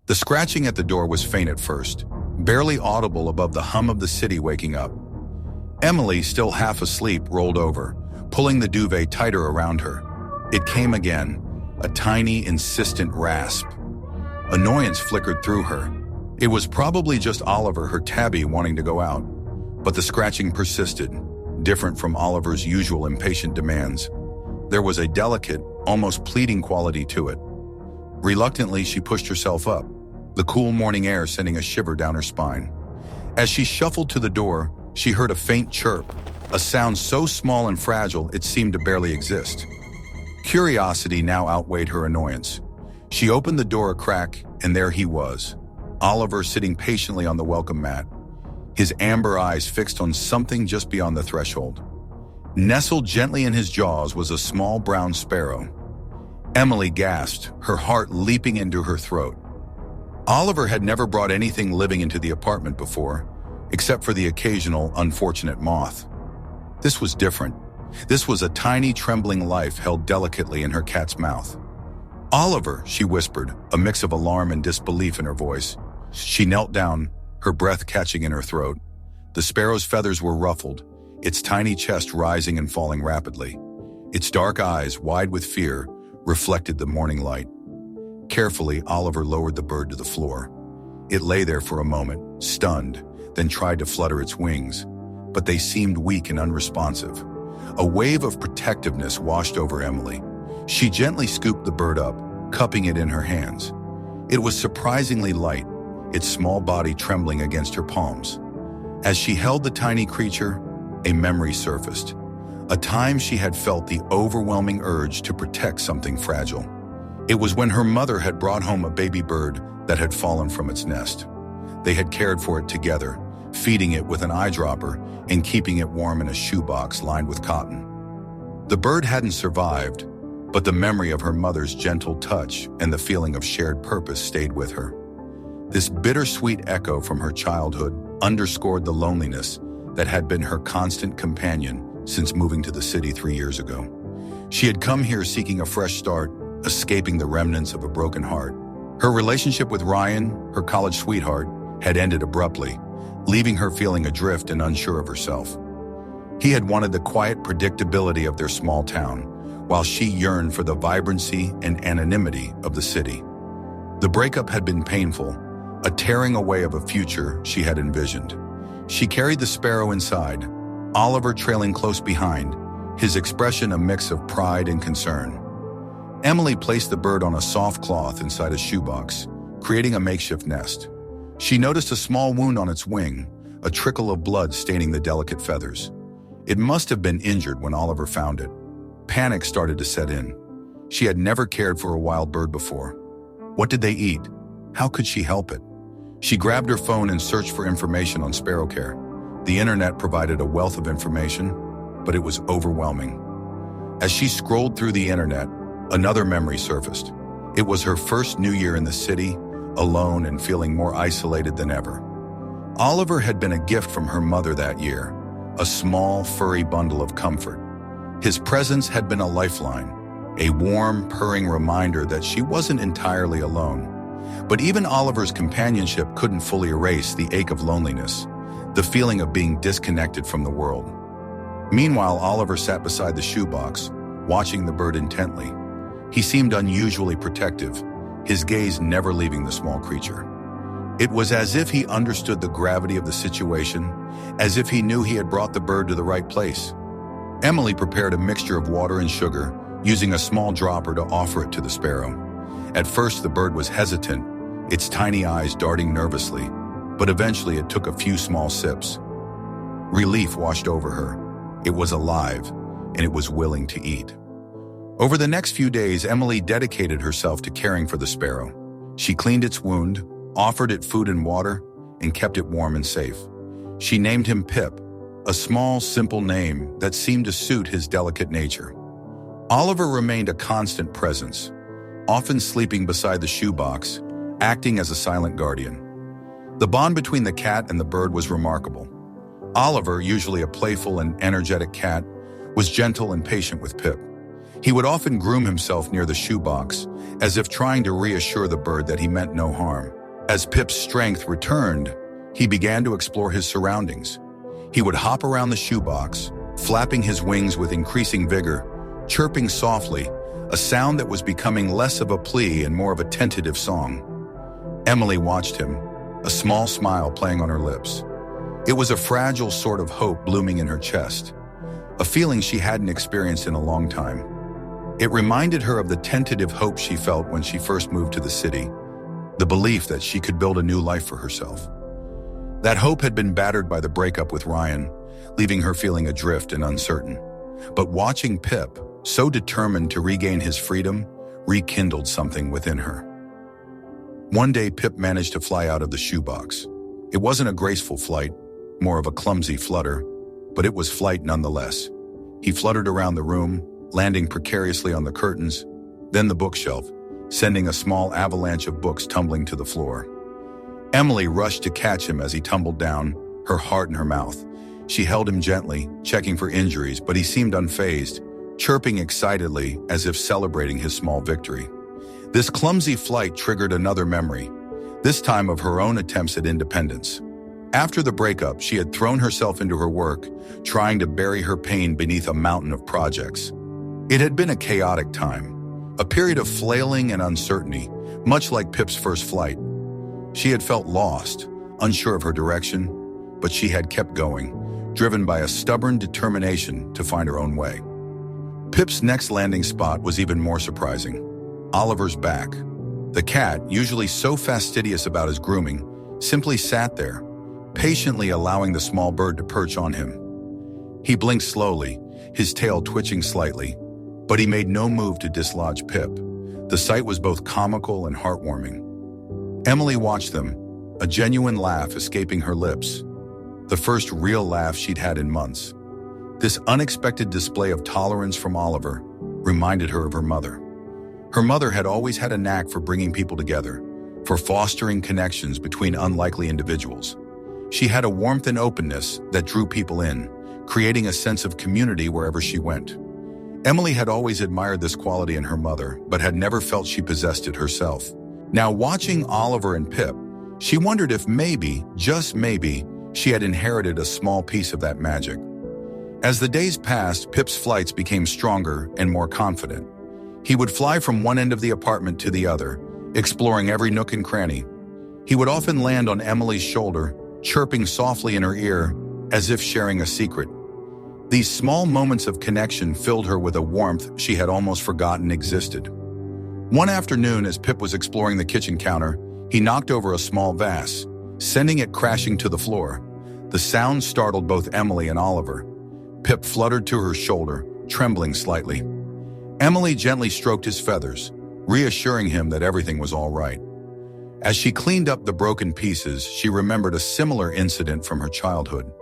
The scratching at the door was faint at first, barely audible above the hum of the city waking up. Emily, still half asleep, rolled over, pulling the duvet tighter around her. It came again, a tiny, insistent rasp. Annoyance flickered through her. It was probably just Oliver, her tabby, wanting to go out. But the scratching persisted, different from Oliver's usual impatient demands. There was a delicate, almost pleading quality to it. Reluctantly, she pushed herself up, the cool morning air sending a shiver down her spine. As she shuffled to the door, she heard a faint chirp, a sound so small and fragile it seemed to barely exist. Curiosity now outweighed her annoyance. She opened the door a crack, and there he was, Oliver sitting patiently on the welcome mat, his amber eyes fixed on something just beyond the threshold. Nestled gently in his jaws was a small brown sparrow. Emily gasped, her heart leaping into her throat. Oliver had never brought anything living into the apartment before, except for the occasional unfortunate moth. This was different. This was a tiny, trembling life held delicately in her cat's mouth. "Oliver," she whispered, a mix of alarm and disbelief in her voice. She knelt down, her breath catching in her throat. The sparrow's feathers were ruffled, its tiny chest rising and falling rapidly. Its dark eyes, wide with fear, reflected the morning light. Carefully, Oliver lowered the bird to the floor. It lay there for a moment, stunned, then tried to flutter its wings, but they seemed weak and unresponsive. A wave of protectiveness washed over Emily. She gently scooped the bird up, cupping it in her hands. It was surprisingly light, its small body trembling against her palms. As she held the tiny creature, a memory surfaced. A time she had felt the overwhelming urge to protect something fragile. It was when her mother had brought home a baby bird that had fallen from its nest. They had cared for it together, feeding it with an eyedropper and keeping it warm in a shoebox lined with cotton. The bird hadn't survived, but the memory of her mother's gentle touch and the feeling of shared purpose stayed with her. This bittersweet echo from her childhood underscored the loneliness that had been her constant companion since moving to the city 3 years ago. She had come here seeking a fresh start, escaping the remnants of a broken heart. Her relationship with Ryan, her college sweetheart, had ended abruptly, leaving her feeling adrift and unsure of herself. He had wanted the quiet predictability of their small town, while she yearned for the vibrancy and anonymity of the city. The breakup had been painful, a tearing away of a future she had envisioned. She carried the sparrow inside, Oliver trailing close behind, his expression a mix of pride and concern. Emily placed the bird on a soft cloth inside a shoebox, creating a makeshift nest. She noticed a small wound on its wing, a trickle of blood staining the delicate feathers. It must have been injured when Oliver found it. Panic started to set in. She had never cared for a wild bird before. What did they eat? How could she help it? She grabbed her phone and searched for information on sparrow care. The internet provided a wealth of information, but it was overwhelming. As she scrolled through the internet, another memory surfaced. It was her first New Year in the city, alone and feeling more isolated than ever. Oliver had been a gift from her mother that year, a small, furry bundle of comfort. His presence had been a lifeline, a warm, purring reminder that she wasn't entirely alone. But even Oliver's companionship couldn't fully erase the ache of loneliness, the feeling of being disconnected from the world. Meanwhile, Oliver sat beside the shoebox, watching the bird intently. He seemed unusually protective, his gaze never leaving the small creature. It was as if he understood the gravity of the situation, as if he knew he had brought the bird to the right place. Emily prepared a mixture of water and sugar, using a small dropper to offer it to the sparrow. At first, the bird was hesitant, its tiny eyes darting nervously, but eventually it took a few small sips. Relief washed over her. It was alive, and it was willing to eat. Over the next few days, Emily dedicated herself to caring for the sparrow. She cleaned its wound, offered it food and water, and kept it warm and safe. She named him Pip, a small, simple name that seemed to suit his delicate nature. Oliver remained a constant presence, often sleeping beside the shoebox, acting as a silent guardian. The bond between the cat and the bird was remarkable. Oliver, usually a playful and energetic cat, was gentle and patient with Pip. He would often groom himself near the shoebox, as if trying to reassure the bird that he meant no harm. As Pip's strength returned, he began to explore his surroundings. He would hop around the shoebox, flapping his wings with increasing vigor, chirping softly, a sound that was becoming less of a plea and more of a tentative song. Emily watched him, a small smile playing on her lips. It was a fragile sort of hope blooming in her chest, a feeling she hadn't experienced in a long time. It reminded her of the tentative hope she felt when she first moved to the city, the belief that she could build a new life for herself. That hope had been battered by the breakup with Ryan, leaving her feeling adrift and uncertain. But watching Pip, so determined to regain his freedom, rekindled something within her. One day, Pip managed to fly out of the shoebox. It wasn't a graceful flight, more of a clumsy flutter, but it was flight nonetheless. He fluttered around the room, landing precariously on the curtains, then the bookshelf, sending a small avalanche of books tumbling to the floor. Emily rushed to catch him as he tumbled down, her heart in her mouth. She held him gently, checking for injuries, but he seemed unfazed, chirping excitedly as if celebrating his small victory. This clumsy flight triggered another memory, this time of her own attempts at independence. After the breakup, she had thrown herself into her work, trying to bury her pain beneath a mountain of projects. It had been a chaotic time, a period of flailing and uncertainty, much like Pip's first flight. She had felt lost, unsure of her direction, but she had kept going, driven by a stubborn determination to find her own way. Pip's next landing spot was even more surprising. Oliver's back. The cat, usually so fastidious about his grooming, simply sat there, patiently allowing the small bird to perch on him. He blinked slowly, his tail twitching slightly, but he made no move to dislodge Pip. The sight was both comical and heartwarming. Emily watched them, a genuine laugh escaping her lips, the first real laugh she'd had in months. This unexpected display of tolerance from Oliver reminded her of her mother. Her mother had always had a knack for bringing people together, for fostering connections between unlikely individuals. She had a warmth and openness that drew people in, creating a sense of community wherever she went. Emily had always admired this quality in her mother, but had never felt she possessed it herself. Now, watching Oliver and Pip, she wondered if maybe, just maybe, she had inherited a small piece of that magic. As the days passed, Pip's flights became stronger and more confident. He would fly from one end of the apartment to the other, exploring every nook and cranny. He would often land on Emily's shoulder, chirping softly in her ear, as if sharing a secret. These small moments of connection filled her with a warmth she had almost forgotten existed. One afternoon, as Pip was exploring the kitchen counter, he knocked over a small vase, sending it crashing to the floor. The sound startled both Emily and Oliver. Pip fluttered to her shoulder, trembling slightly. Emily gently stroked his feathers, reassuring him that everything was all right. As she cleaned up the broken pieces, she remembered a similar incident from her childhood.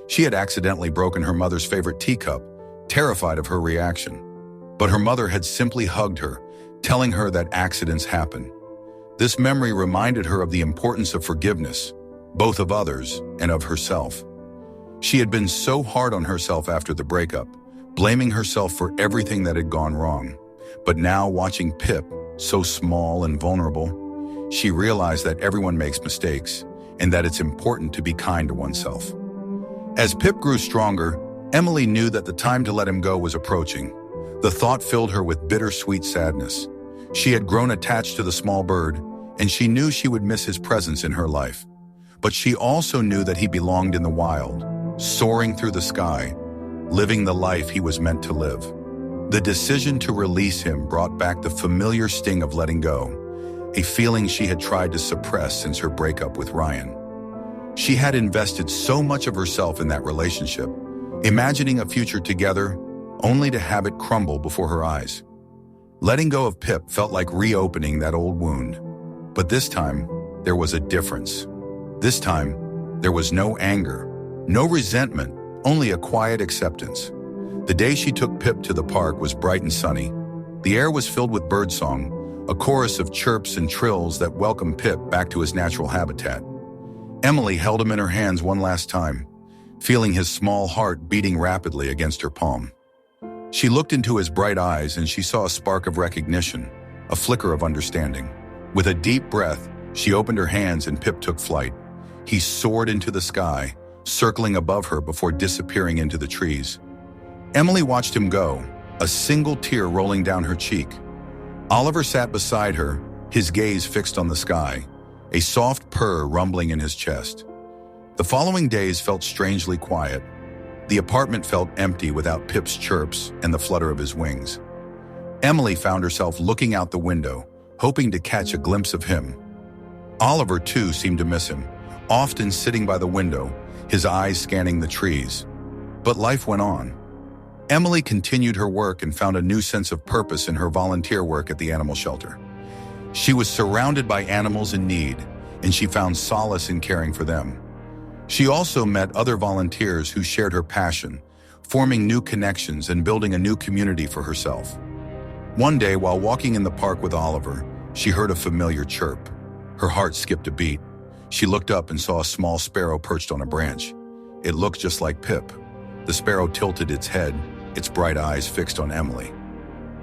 She had accidentally broken her mother's favorite teacup, terrified of her reaction. But her mother had simply hugged her, telling her that accidents happen. This memory reminded her of the importance of forgiveness, both of others and of herself. She had been so hard on herself after the breakup, blaming herself for everything that had gone wrong. But now, watching Pip, so small and vulnerable, she realized that everyone makes mistakes and that it's important to be kind to oneself. As Pip grew stronger, Emily knew that the time to let him go was approaching. The thought filled her with bittersweet sadness. She had grown attached to the small bird, and she knew she would miss his presence in her life. But she also knew that he belonged in the wild, soaring through the sky, living the life he was meant to live. The decision to release him brought back the familiar sting of letting go, a feeling she had tried to suppress since her breakup with Ryan. She had invested so much of herself in that relationship, imagining a future together, only to have it crumble before her eyes. Letting go of Pip felt like reopening that old wound. But this time, there was a difference. This time, there was no anger, no resentment, only a quiet acceptance. The day she took Pip to the park was bright and sunny. The air was filled with birdsong, a chorus of chirps and trills that welcomed Pip back to his natural habitat. Emily held him in her hands one last time, feeling his small heart beating rapidly against her palm. She looked into his bright eyes and she saw a spark of recognition, a flicker of understanding. With a deep breath, she opened her hands and Pip took flight. He soared into the sky, circling above her before disappearing into the trees. Emily watched him go, a single tear rolling down her cheek. Oliver sat beside her, his gaze fixed on the sky, a soft purr rumbling in his chest. The following days felt strangely quiet. The apartment felt empty without Pip's chirps and the flutter of his wings. Emily found herself looking out the window, hoping to catch a glimpse of him. Oliver, too, seemed to miss him, often sitting by the window, his eyes scanning the trees. But life went on. Emily continued her work and found a new sense of purpose in her volunteer work at the animal shelter. She was surrounded by animals in need, and she found solace in caring for them. She also met other volunteers who shared her passion, forming new connections and building a new community for herself. One day, while walking in the park with Oliver, she heard a familiar chirp. Her heart skipped a beat. She looked up and saw a small sparrow perched on a branch. It looked just like Pip. The sparrow tilted its head, its bright eyes fixed on Emily.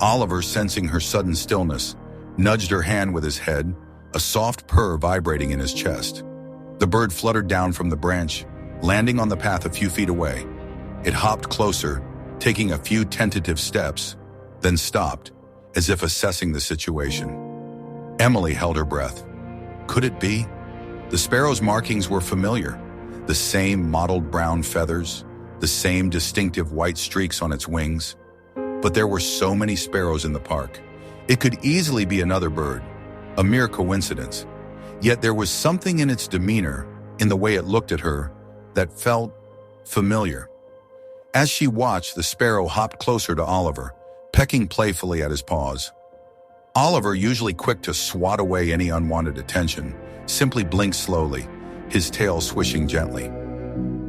Oliver, sensing her sudden stillness, nudged her hand with his head, a soft purr vibrating in his chest. The bird fluttered down from the branch, landing on the path a few feet away. It hopped closer, taking a few tentative steps, then stopped, as if assessing the situation. Emily held her breath. Could it be? The sparrow's markings were familiar. The same mottled brown feathers, the same distinctive white streaks on its wings. But there were so many sparrows in the park. It could easily be another bird, a mere coincidence. Yet there was something in its demeanor, in the way it looked at her, that felt familiar. As she watched, the sparrow hopped closer to Oliver, pecking playfully at his paws. Oliver, usually quick to swat away any unwanted attention, simply blinked slowly, his tail swishing gently.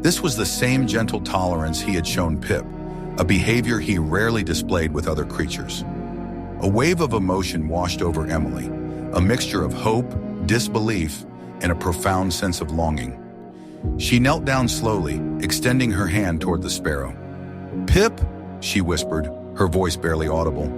This was the same gentle tolerance he had shown Pip, a behavior he rarely displayed with other creatures. A wave of emotion washed over Emily, a mixture of hope, disbelief, and a profound sense of longing. She knelt down slowly, extending her hand toward the sparrow. "Pip," she whispered, her voice barely audible.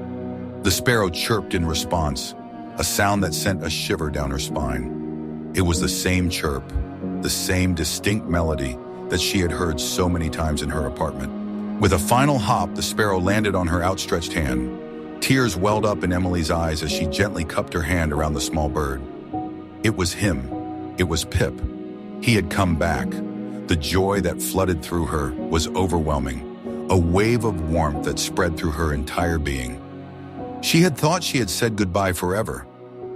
The sparrow chirped in response, a sound that sent a shiver down her spine. It was the same chirp, the same distinct melody that she had heard so many times in her apartment. With a final hop, the sparrow landed on her outstretched hand. Tears welled up in Emily's eyes as she gently cupped her hand around the small bird. It was him. It was Pip. He had come back. The joy that flooded through her was overwhelming, a wave of warmth that spread through her entire being. She had thought she had said goodbye forever,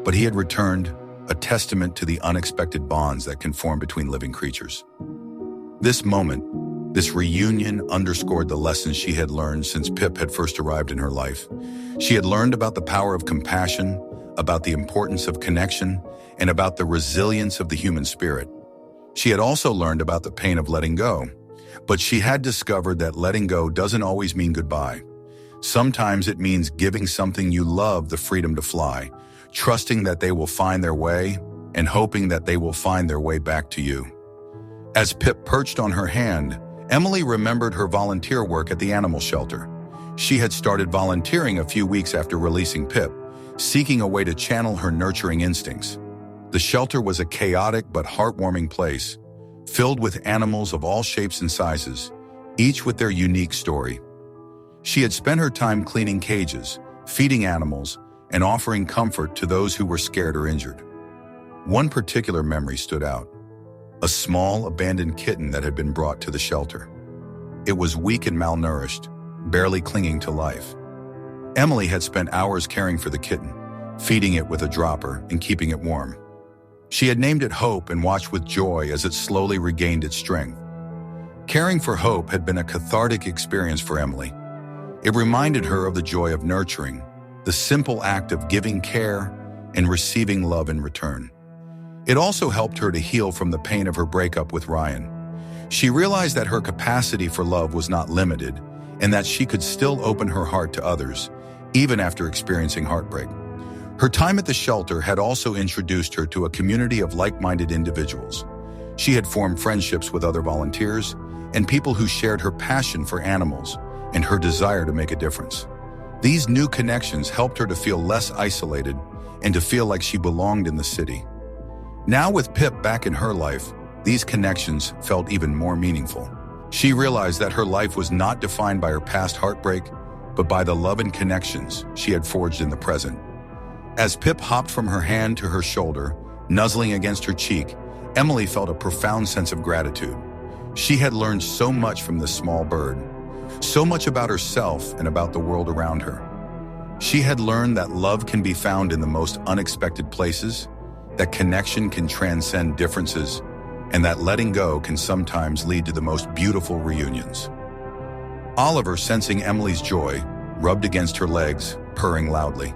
but he had returned, a testament to the unexpected bonds that can form between living creatures. This moment, this reunion, underscored the lessons she had learned since Pip had first arrived in her life. She had learned about the power of compassion, about the importance of connection, and about the resilience of the human spirit. She had also learned about the pain of letting go, but she had discovered that letting go doesn't always mean goodbye. Sometimes it means giving something you love the freedom to fly, trusting that they will find their way, and hoping that they will find their way back to you. As Pip perched on her hand, Emily remembered her volunteer work at the animal shelter. She had started volunteering a few weeks after releasing Pip, seeking a way to channel her nurturing instincts. The shelter was a chaotic but heartwarming place, filled with animals of all shapes and sizes, each with their unique story. She had spent her time cleaning cages, feeding animals, and offering comfort to those who were scared or injured. One particular memory stood out: a small, abandoned kitten that had been brought to the shelter. It was weak and malnourished, barely clinging to life. Emily had spent hours caring for the kitten, feeding it with a dropper and keeping it warm. She had named it Hope and watched with joy as it slowly regained its strength. Caring for Hope had been a cathartic experience for Emily. It reminded her of the joy of nurturing, the simple act of giving care and receiving love in return. It also helped her to heal from the pain of her breakup with Ryan. She realized that her capacity for love was not limited and that she could still open her heart to others, even after experiencing heartbreak. Her time at the shelter had also introduced her to a community of like-minded individuals. She had formed friendships with other volunteers and people who shared her passion for animals, and her desire to make a difference. These new connections helped her to feel less isolated and to feel like she belonged in the city. Now with Pip back in her life, these connections felt even more meaningful. She realized that her life was not defined by her past heartbreak, but by the love and connections she had forged in the present. As Pip hopped from her hand to her shoulder, nuzzling against her cheek, Emily felt a profound sense of gratitude. She had learned so much from this small bird, so much about herself and about the world around her. She had learned that love can be found in the most unexpected places, that connection can transcend differences, and that letting go can sometimes lead to the most beautiful reunions. Oliver, sensing Emily's joy, rubbed against her legs, purring loudly.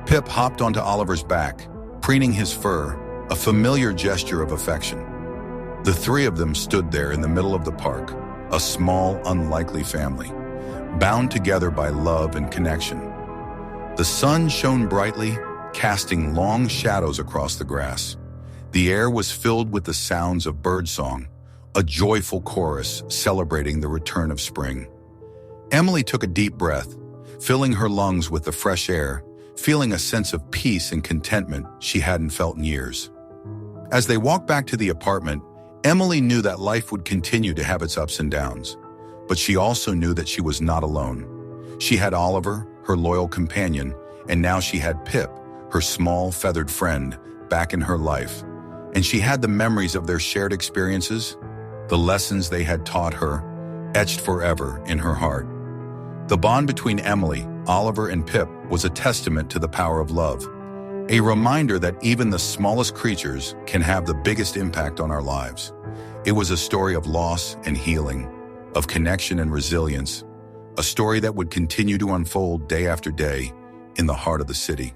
Pip hopped onto Oliver's back, preening his fur, a familiar gesture of affection. The three of them stood there in the middle of the park, a small, unlikely family, bound together by love and connection. The sun shone brightly, casting long shadows across the grass. The air was filled with the sounds of birdsong, a joyful chorus celebrating the return of spring. Emily took a deep breath, filling her lungs with the fresh air, feeling a sense of peace and contentment she hadn't felt in years. As they walked back to the apartment, Emily knew that life would continue to have its ups and downs, but she also knew that she was not alone. She had Oliver, her loyal companion, and now she had Pip, her small, feathered friend, back in her life. And she had the memories of their shared experiences, the lessons they had taught her, etched forever in her heart. The bond between Emily, Oliver, and Pip was a testament to the power of love, a reminder that even the smallest creatures can have the biggest impact on our lives. It was a story of loss and healing, of connection and resilience, a story that would continue to unfold day after day in the heart of the city.